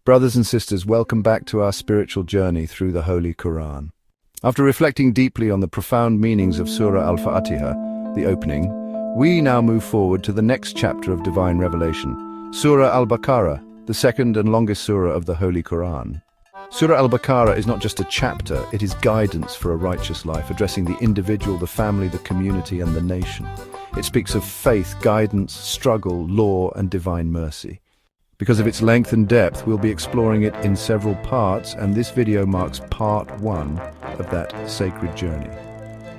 Brothers and sisters, welcome back to our spiritual journey through the Holy Quran. After reflecting deeply on the profound meanings of Surah Al-Fatiha, the opening, we now move forward to the next chapter of divine revelation, Surah Al-Baqarah, the second and longest surah of the Holy Quran. Surah Al-Baqarah is not just a chapter, it is guidance for a righteous life, addressing the individual, the family, the community, and the nation. It speaks of faith, guidance, struggle, law, and divine mercy. Because of its length and depth, we'll be exploring it in several parts, and this video marks part 1 of that sacred journey.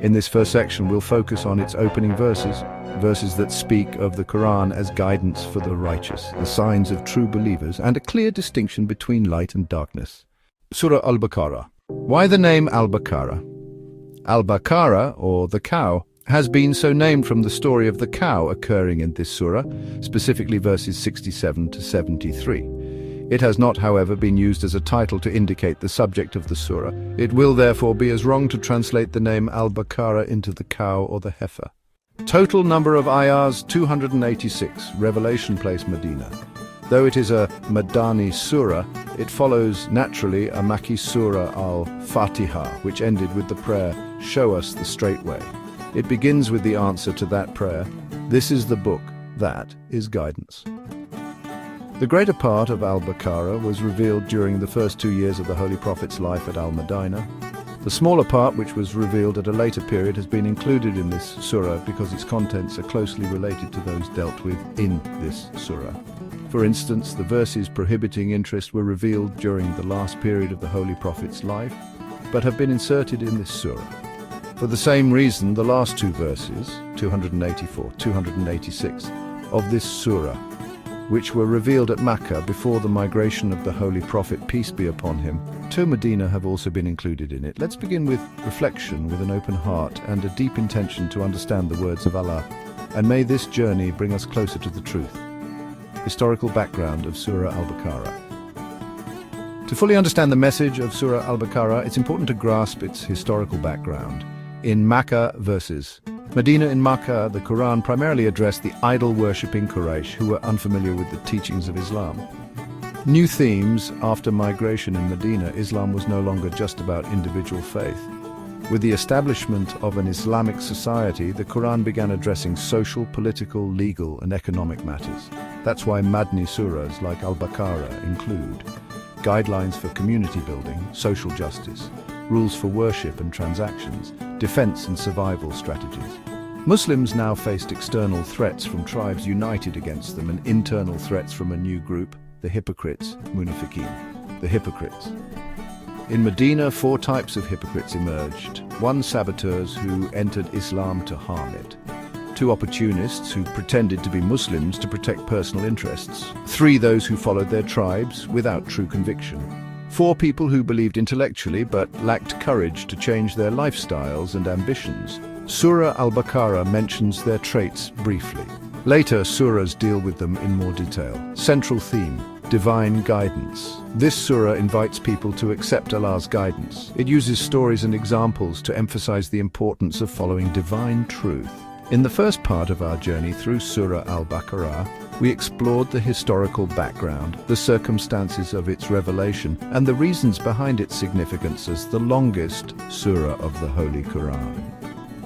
In this first section, we'll focus on its opening verses that speak of the Quran as guidance for the righteous, the signs of true believers, and a clear distinction between light and darkness. Surah Al-Baqarah. Why the name Al-Baqarah? Al-Baqarah, or the cow, has been so named from the story of the cow occurring in this surah, specifically verses 67 to 73. It has not, however, been used as a title to indicate the subject of the surah. It will therefore be as wrong to translate the name Al-Baqarah into the cow or the heifer. Total number of ayahs 286, revelation place Medina. Though it is a Madani surah, it follows naturally a Makki surah Al-Fatiha, which ended with the prayer, "Show us the straight way." It begins with the answer to that prayer, "This is the book, that is guidance." The greater part of Al-Baqarah was revealed during the first 2 years of the Holy Prophet's life at Al-Madinah. The smaller part, which was revealed at a later period, has been included in this surah because its contents are closely related to those dealt with in this surah. For instance, the verses prohibiting interest were revealed during the last period of the Holy Prophet's life, but have been inserted in this surah. For the same reason, the last 2 verses, 284, 286, of this surah, which were revealed at Makkah before the migration of the Holy Prophet, peace be upon him, to Medina, have also been included in it. Let's begin with reflection with an open heart and a deep intention to understand the words of Allah, and may this journey bring us closer to the truth. Historical background of Surah Al-Baqarah. To fully understand the message of Surah Al-Baqarah, it's important to grasp its historical background. In Makkah verses. Medina in Makkah, the Quran primarily addressed the idol-worshipping Quraysh who were unfamiliar with the teachings of Islam. New themes after migration in Medina, Islam was no longer just about individual faith. With the establishment of an Islamic society, the Quran began addressing social, political, legal, and economic matters. That's why Madni surahs like Al-Baqarah include guidelines for community building, social justice, rules for worship and transactions, defense and survival strategies. Muslims now faced external threats from tribes united against them and internal threats from a new group, the hypocrites, munafiqeen, the hypocrites. In Medina, 4 types of hypocrites emerged. 1, saboteurs who entered Islam to harm it. 2, opportunists who pretended to be Muslims to protect personal interests. 3, those who followed their tribes without true conviction. 4, people who believed intellectually but lacked courage to change their lifestyles and ambitions. Surah Al-Baqarah mentions their traits briefly. Later surahs deal with them in more detail. Central theme: divine guidance. This surah invites people to accept Allah's guidance. It uses stories and examples to emphasize the importance of following divine truth. In the first part of our journey through Surah Al-Baqarah, we explored the historical background, the circumstances of its revelation, and the reasons behind its significance as the longest surah of the Holy Quran.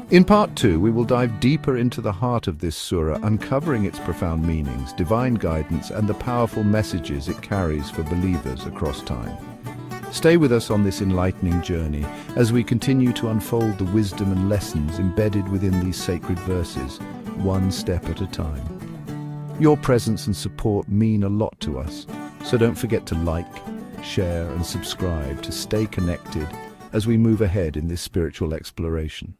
In part 2, we will dive deeper into the heart of this surah, uncovering its profound meanings, divine guidance, and the powerful messages it carries for believers across time. Stay with us on this enlightening journey as we continue to unfold the wisdom and lessons embedded within these sacred verses, one step at a time. Your presence and support mean a lot to us, so don't forget to like, share, and subscribe to stay connected as we move ahead in this spiritual exploration.